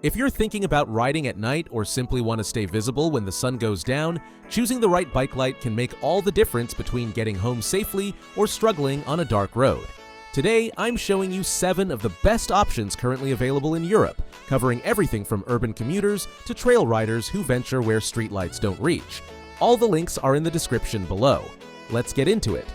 If you're thinking about riding at night or simply want to stay visible when the sun goes down, choosing the right bike light can make all the difference between getting home safely or struggling on a dark road. Today, I'm showing you 7 of the best options currently available in Europe, covering everything from urban commuters to trail riders who venture where streetlights don't reach. All the links are in the description below. Let's get into it.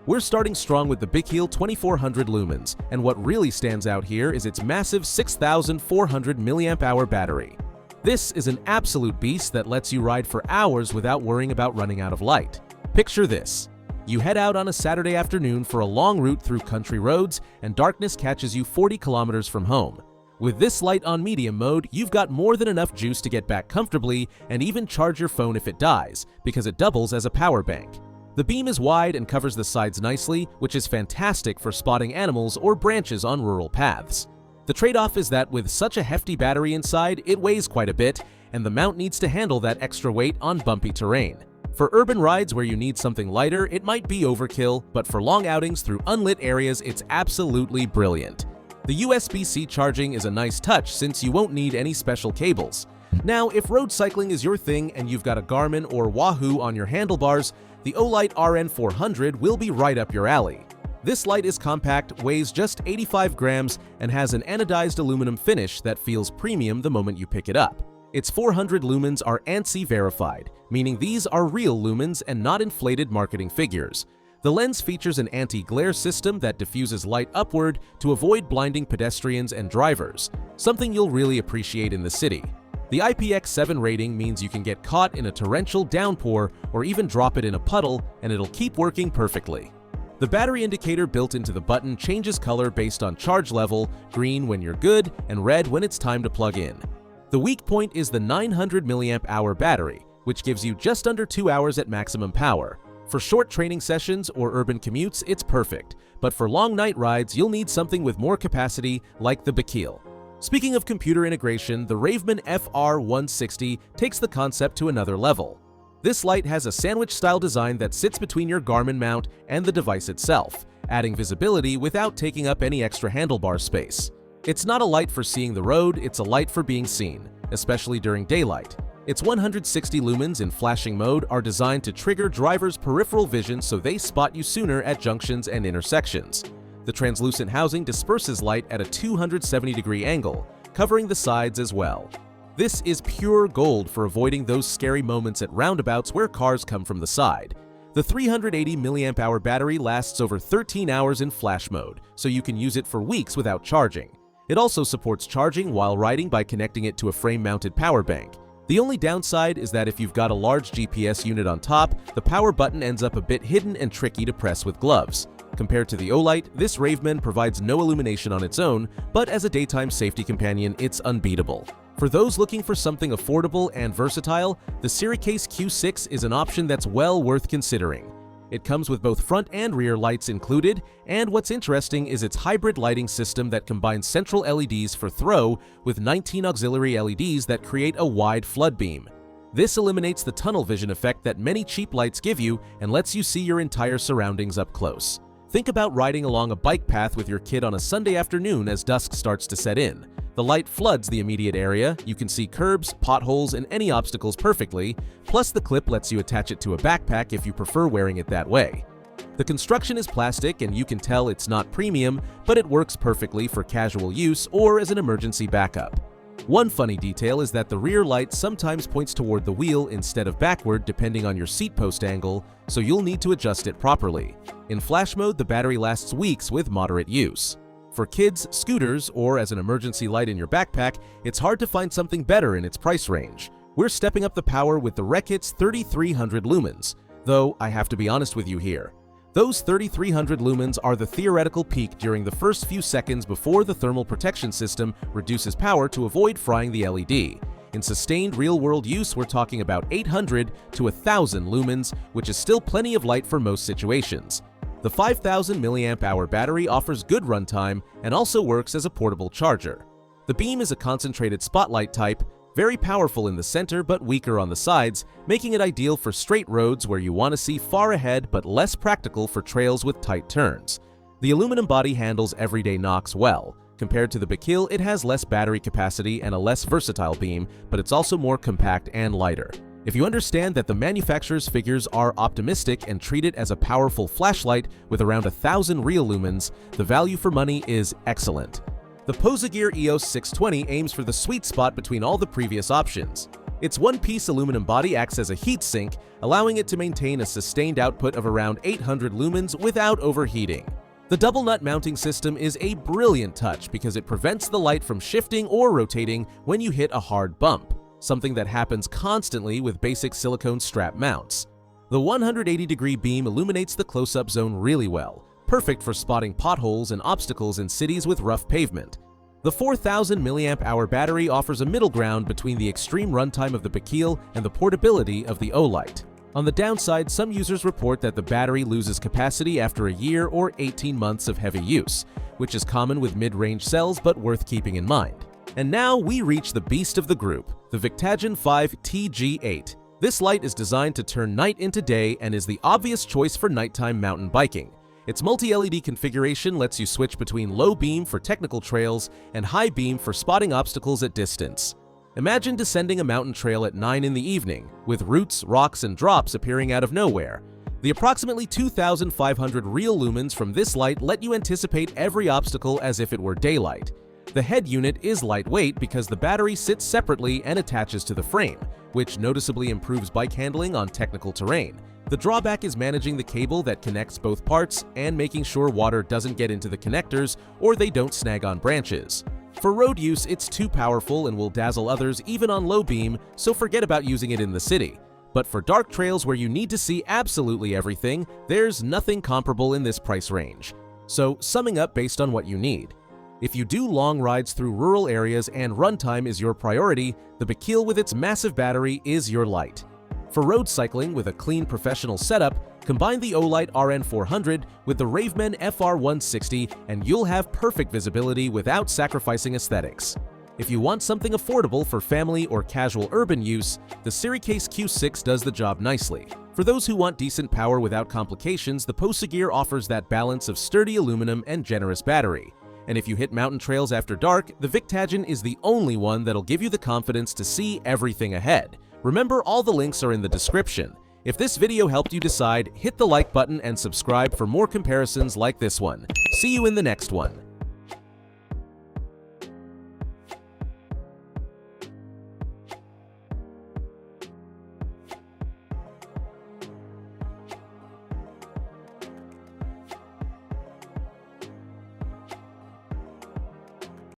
We're starting strong with the Bickel 2400 lumens, and what really stands out here is its massive 6,400 mAh battery. This is an absolute beast that lets you ride for hours without worrying about running out of light. Picture this. You head out on a Saturday afternoon for a long route through country roads, and darkness catches you 40 kilometers from home. With this light on medium mode, you've got more than enough juice to get back comfortably and even charge your phone if it dies, because it doubles as a power bank. The beam is wide and covers the sides nicely, which is fantastic for spotting animals or branches on rural paths. The trade-off is that with such a hefty battery inside, it weighs quite a bit, and the mount needs to handle that extra weight on bumpy terrain. For urban rides where you need something lighter, it might be overkill, but for long outings through unlit areas, it's absolutely brilliant. The USB-C charging is a nice touch since you won't need any special cables. Now, if road cycling is your thing and you've got a Garmin or Wahoo on your handlebars, the Olight RN400 will be right up your alley. This light is compact, weighs just 85 grams, and has an anodized aluminum finish that feels premium the moment you pick it up. Its 400 lumens are ANSI verified, meaning these are real lumens and not inflated marketing figures. The lens features an anti-glare system that diffuses light upward to avoid blinding pedestrians and drivers, something you'll really appreciate in the city. The IPX7 rating means you can get caught in a torrential downpour or even drop it in a puddle and it'll keep working perfectly. The battery indicator built into the button changes color based on charge level, green when you're good and red when it's time to plug in. The weak point is the 900 mAh battery, which gives you just under 2 hours at maximum power. For short training sessions or urban commutes, it's perfect, but for long night rides, you'll need something with more capacity like the Bickel. Speaking of computer integration, the Raveman FR160 takes the concept to another level. This light has a sandwich-style design that sits between your Garmin mount and the device itself, adding visibility without taking up any extra handlebar space. It's not a light for seeing the road, it's a light for being seen, especially during daylight. Its 160 lumens in flashing mode are designed to trigger drivers' peripheral vision so they spot you sooner at junctions and intersections. The translucent housing disperses light at a 270-degree angle, covering the sides as well. This is pure gold for avoiding those scary moments at roundabouts where cars come from the side. The 380 mAh battery lasts over 13 hours in flash mode, so you can use it for weeks without charging. It also supports charging while riding by connecting it to a frame-mounted power bank. The only downside is that if you've got a large GPS unit on top, the power button ends up a bit hidden and tricky to press with gloves. Compared to the Olight, this Raveman provides no illumination on its own, but as a daytime safety companion, it's unbeatable. For those looking for something affordable and versatile, the Siricase Q6 is an option that's well worth considering. It comes with both front and rear lights included, and what's interesting is its hybrid lighting system that combines central LEDs for throw with 19 auxiliary LEDs that create a wide flood beam. This eliminates the tunnel vision effect that many cheap lights give you and lets you see your entire surroundings up close. Think about riding along a bike path with your kid on a Sunday afternoon as dusk starts to set in. The light floods the immediate area, you can see curbs, potholes, and any obstacles perfectly, plus the clip lets you attach it to a backpack if you prefer wearing it that way. The construction is plastic and you can tell it's not premium, but it works perfectly for casual use or as an emergency backup. One funny detail is that the rear light sometimes points toward the wheel instead of backward depending on your seat post angle, so you'll need to adjust it properly. In flash mode, the battery lasts weeks with moderate use. For kids, scooters, or as an emergency light in your backpack, it's hard to find something better in its price range. We're stepping up the power with the Reckitt's 3300 lumens, though I have to be honest with you here. Those 3300 lumens are the theoretical peak during the first few seconds before the thermal protection system reduces power to avoid frying the LED. In sustained real-world use, we're talking about 800 to 1000 lumens, which is still plenty of light for most situations. The 5000 mAh battery offers good runtime and also works as a portable charger. The beam is a concentrated spotlight type, very powerful in the center but weaker on the sides, making it ideal for straight roads where you want to see far ahead but less practical for trails with tight turns. The aluminum body handles everyday knocks well. Compared to the Bikil, it has less battery capacity and a less versatile beam, but it's also more compact and lighter. If you understand that the manufacturer's figures are optimistic and treat it as a powerful flashlight with around 1,000 real lumens, the value for money is excellent. The Posagear EOS 620 aims for the sweet spot between all the previous options. Its one-piece aluminum body acts as a heat sink, allowing it to maintain a sustained output of around 800 lumens without overheating. The double nut mounting system is a brilliant touch because it prevents the light from shifting or rotating when you hit a hard bump, something that happens constantly with basic silicone strap mounts. The 180-degree beam illuminates the close-up zone really well, perfect for spotting potholes and obstacles in cities with rough pavement. The 4,000 mAh battery offers a middle ground between the extreme runtime of the Bikil and the portability of the Olight. On the downside, some users report that the battery loses capacity after a year or 18 months of heavy use, which is common with mid-range cells but worth keeping in mind. And now we reach the beast of the group, the Victagen 5 TG8. This light is designed to turn night into day and is the obvious choice for nighttime mountain biking. Its multi-LED configuration lets you switch between low beam for technical trails and high beam for spotting obstacles at distance. Imagine descending a mountain trail at 9 in the evening, with roots, rocks, and drops appearing out of nowhere. The approximately 2,500 real lumens from this light let you anticipate every obstacle as if it were daylight. The head unit is lightweight because the battery sits separately and attaches to the frame, which noticeably improves bike handling on technical terrain. The drawback is managing the cable that connects both parts and making sure water doesn't get into the connectors or they don't snag on branches. For road use, it's too powerful and will dazzle others even on low beam, so forget about using it in the city. But for dark trails where you need to see absolutely everything, there's nothing comparable in this price range. So, summing up based on what you need. If you do long rides through rural areas and runtime is your priority, the Bikil with its massive battery is your light. For road cycling with a clean professional setup, combine the Olight RN400 with the Ravemen FR160 and you'll have perfect visibility without sacrificing aesthetics. If you want something affordable for family or casual urban use, the Siricase Q6 does the job nicely. For those who want decent power without complications, the Posagear offers that balance of sturdy aluminum and generous battery. And if you hit mountain trails after dark, the Victagen is the only one that'll give you the confidence to see everything ahead. Remember, all the links are in the description. If this video helped you decide, hit the like button and subscribe for more comparisons like this one. See you in the next one.